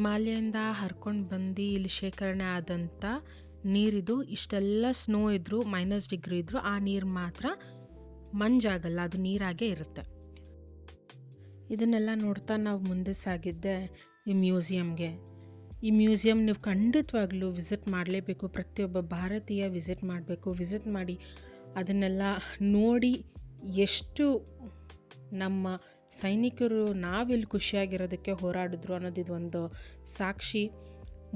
ಹಿಮಾಲಯದಿಂದ ಹರ್ಕೊಂಡು ಬಂದು ಇಲ್ಲಿ ಶೇಖರಣೆ ಆದಂಥ ನೀರಿದು. ಇಷ್ಟೆಲ್ಲ ಸ್ನೋ ಇದ್ದರೂ, -ಡಿಗ್ರಿ ಇದ್ದರೂ ಆ ನೀರು ಮಾತ್ರ ಮಂಜಾಗಲ್ಲ, ಅದು ನೀರಾಗೇ ಇರುತ್ತೆ. ಇದನ್ನೆಲ್ಲ ನೋಡ್ತಾ ನಾವು ಮುಂದೆ ಸಾಗಿದ್ದೆ ಈ ಮ್ಯೂಸಿಯಮ್ಗೆ. ಈ ಮ್ಯೂಸಿಯಮ್ ನೀವು ಖಂಡಿತವಾಗ್ಲೂ ವಿಸಿಟ್ ಮಾಡಲೇಬೇಕು. ಪ್ರತಿಯೊಬ್ಬ ಭಾರತೀಯ ವಿಸಿಟ್ ಮಾಡಬೇಕು. ವಿಸಿಟ್ ಮಾಡಿ ಅದನ್ನೆಲ್ಲ ನೋಡಿ ಎಷ್ಟು ನಮ್ಮ ಸೈನಿಕರು ನಾವಿಲ್ಲಿ ಖುಷಿಯಾಗಿರೋದಕ್ಕೆ ಹೋರಾಡಿದ್ರು ಅನ್ನೋದು ಇದೊಂದು ಸಾಕ್ಷಿ.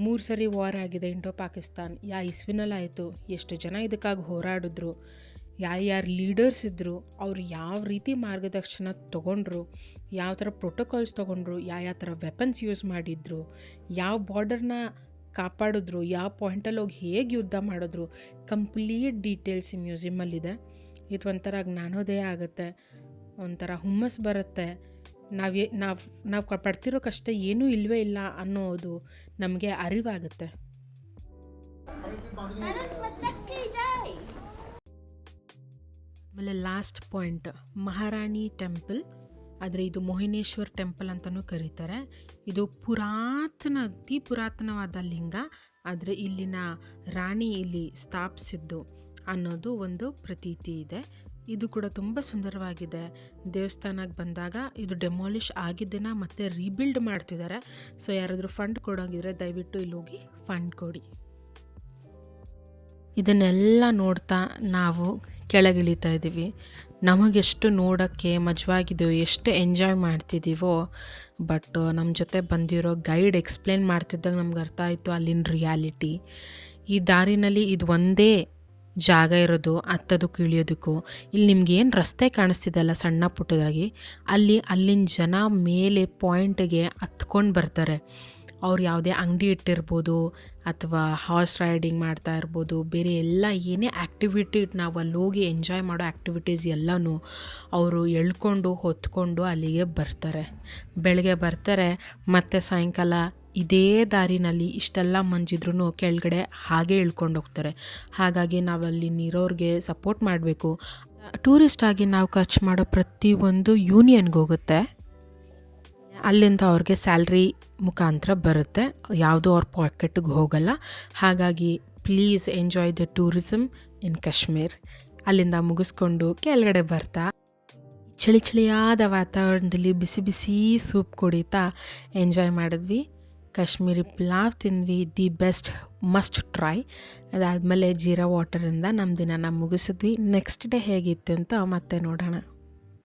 3 ಸರಿ ವಾರ್ ಆಗಿದೆ ಇಂಡೋ ಪಾಕಿಸ್ತಾನ್. ಇಸ್ವಿನಲ್ಲಾಯಿತು, ಎಷ್ಟು ಜನ ಇದಕ್ಕಾಗಿ ಹೋರಾಡಿದ್ರು, ಯಾರ್ಯಾರು ಲೀಡರ್ಸ್ ಇದ್ದರು, ಅವರು ಯಾವ ರೀತಿ ಮಾರ್ಗದರ್ಶನ ತೊಗೊಂಡ್ರು, ಯಾವ ಥರ ಪ್ರೋಟೋಕಾಲ್ಸ್ ತೊಗೊಂಡ್ರು, ಯಾವ ಥರ ವೆಪನ್ಸ್ ಯೂಸ್ ಮಾಡಿದ್ರು, ಯಾವ ಬಾರ್ಡರ್ನ ಕಾಪಾಡಿದ್ರು, ಯಾವ ಪಾಯಿಂಟಲ್ಲಿ ಹೋಗಿ ಹೇಗೆ ಯುದ್ಧ ಮಾಡಿದ್ರು, ಕಂಪ್ಲೀಟ್ ಡೀಟೇಲ್ಸ್ ಈ ಮ್ಯೂಸಿಯಮಲ್ಲಿದೆ. ಇದು ಒಂಥರ ಜ್ಞಾನೋದಯ ಆಗುತ್ತೆ, ಒಂಥರ ಹುಮ್ಮಸ್ಸು ಬರುತ್ತೆ. ನಾವು ಪಡ್ತಿರೋ ಕಷ್ಟ ಏನೂ ಇಲ್ಲವೇ ಇಲ್ಲ ಅನ್ನೋದು ನಮಗೆ ಅರಿವಾಗುತ್ತೆ. ಆಮೇಲೆ ಲಾಸ್ಟ್ ಪಾಯಿಂಟ್ ಮಹಾರಾಣಿ ಟೆಂಪಲ್. ಆದರೆ ಇದು ಮೋಹಿನೇಶ್ವರ್ ಟೆಂಪಲ್ ಅಂತಲೂ ಕರೀತಾರೆ. ಇದು ಅತಿ ಪುರಾತನವಾದ ಲಿಂಗ. ಆದರೆ ಇಲ್ಲಿನ ರಾಣಿ ಇಲ್ಲಿ ಸ್ಥಾಪಿಸಿದ್ದು ಅನ್ನೋದು ಒಂದು ಪ್ರತೀತಿ ಇದೆ. ಇದು ಕೂಡ ತುಂಬ ಸುಂದರವಾಗಿದೆ. ದೇವಸ್ಥಾನಕ್ಕೆ ಬಂದಾಗ ಇದು ಡೆಮಾಲಿಷ್ ಆಗಿದ್ದನ್ನ ಮತ್ತೆ ರೀಬಿಲ್ಡ್ ಮಾಡ್ತಿದ್ದಾರೆ. ಸೊ ಯಾರಾದರೂ ಫಂಡ್ ಕೊಡೋಂಗಿದ್ರೆ ದಯವಿಟ್ಟು ಇಲ್ಲಿ ಹೋಗಿ ಫಂಡ್ ಕೊಡಿ. ಇದನ್ನೆಲ್ಲ ನೋಡ್ತಾ ನಾವು ಕೆಳಗಿಳಿತಾ ಇದ್ದೀವಿ. ನಮಗೆಷ್ಟು ನೋಡೋಕ್ಕೆ ಮಜವಾಗಿದೆಯೋ, ಎಷ್ಟು ಎಂಜಾಯ್ ಮಾಡ್ತಿದ್ದೀವೋ, ಬಟ್ ನಮ್ಮ ಜೊತೆ ಬಂದಿರೋ ಗೈಡ್ ಎಕ್ಸ್ಪ್ಲೇನ್ ಮಾಡ್ತಿದ್ದಾಗ ನಮ್ಗೆ ಅರ್ಥ ಆಯಿತು ಅಲ್ಲಿನ ರಿಯಾಲಿಟಿ. ಈ ದಾರಿನಲ್ಲಿ ಇದು ಒಂದೇ ಜಾಗ ಇರೋದು ಹತ್ತೋದಕ್ಕೂ ಇಳಿಯೋದಕ್ಕೂ. ಇಲ್ಲಿ ನಿಮ್ಗೇನು ರಸ್ತೆ ಕಾಣಿಸ್ತಿದೆಯಲ್ಲ ಸಣ್ಣ ಪುಟ್ಟದಾಗಿ, ಅಲ್ಲಿನ ಜನ ಮೇಲೆ ಪಾಯಿಂಟಿಗೆ ಹತ್ಕೊಂಡು ಬರ್ತಾರೆ. ಅವ್ರು ಯಾವುದೇ ಅಂಗಡಿ ಇಟ್ಟಿರ್ಬೋದು ಅಥವಾ ಹಾರ್ಸ್ ರೈಡಿಂಗ್ ಮಾಡ್ತಾ ಇರ್ಬೋದು, ಬೇರೆ ಎಲ್ಲ ಏನೇ ಆ್ಯಕ್ಟಿವಿಟಿ ನಾವು ಅಲ್ಲಿ ಹೋಗಿ ಎಂಜಾಯ್ ಮಾಡೋ ಆ್ಯಕ್ಟಿವಿಟೀಸ್ ಎಲ್ಲನೂ ಅವರು ಎಳ್ಕೊಂಡು ಹೊತ್ಕೊಂಡು ಅಲ್ಲಿಗೆ ಬರ್ತಾರೆ. ಬೆಳಗ್ಗೆ ಬರ್ತಾರೆ, ಮತ್ತು ಸಾಯಂಕಾಲ ಇದೇ ದಾರಿನಲ್ಲಿ ಇಷ್ಟೆಲ್ಲ ಮಂಜಿದ್ರೂ ಕೆಳಗಡೆ ಹಾಗೆ ಇಳ್ಕೊಂಡು ಹೋಗ್ತಾರೆ. ಹಾಗಾಗಿ ನಾವಲ್ಲಿ ನೀರೋರಿಗೆ ಸಪೋರ್ಟ್ ಮಾಡಬೇಕು. ಟೂರಿಸ್ಟ್ ಆಗಿ ನಾವು ಖರ್ಚು ಮಾಡೋ ಪ್ರತಿಯೊಂದು ಯೂನಿಯನ್ಗೆ ಹೋಗುತ್ತೆ. ಅಲ್ಲಿಂದ ಅವ್ರಿಗೆ ಸ್ಯಾಲ್ರಿ ಮುಖಾಂತರ ಬರುತ್ತೆ, ಯಾವುದೂ ಅವ್ರ ಪಾಕೆಟ್ಗೆ ಹೋಗಲ್ಲ. ಹಾಗಾಗಿ ಪ್ಲೀಸ್ ಎಂಜಾಯ್ ದ ಟೂರಿಸಮ್ ಇನ್ ಕಾಶ್ಮೀರ್. ಅಲ್ಲಿಂದ ಮುಗಿಸ್ಕೊಂಡು ಕೆಳಗಡೆ ಬರ್ತಾ ಚಳಿಯಾದ ವಾತಾವರಣದಲ್ಲಿ ಬಿಸಿ ಬಿಸಿ ಸೂಪ್ ಕುಡಿತಾ ಎಂಜಾಯ್ ಮಾಡಿದ್ವಿ. ಕಾಶ್ಮೀರಿ ಪಲಾವ್ ತಿಂದ್ವಿ, ದಿ ಬೆಸ್ಟ್, ಮಸ್ಟ್ ಟ್ರೈ. ಅದಾದಮೇಲೆ ಜೀರಾ ವಾಟರಿಂದ ನಮ್ಮ ದಿನ ಮುಗಿಸಿದ್ವಿ. ನೆಕ್ಸ್ಟ್ ಡೇ ಹೇಗಿತ್ತು ಅಂತ ಮತ್ತೆ ನೋಡೋಣ.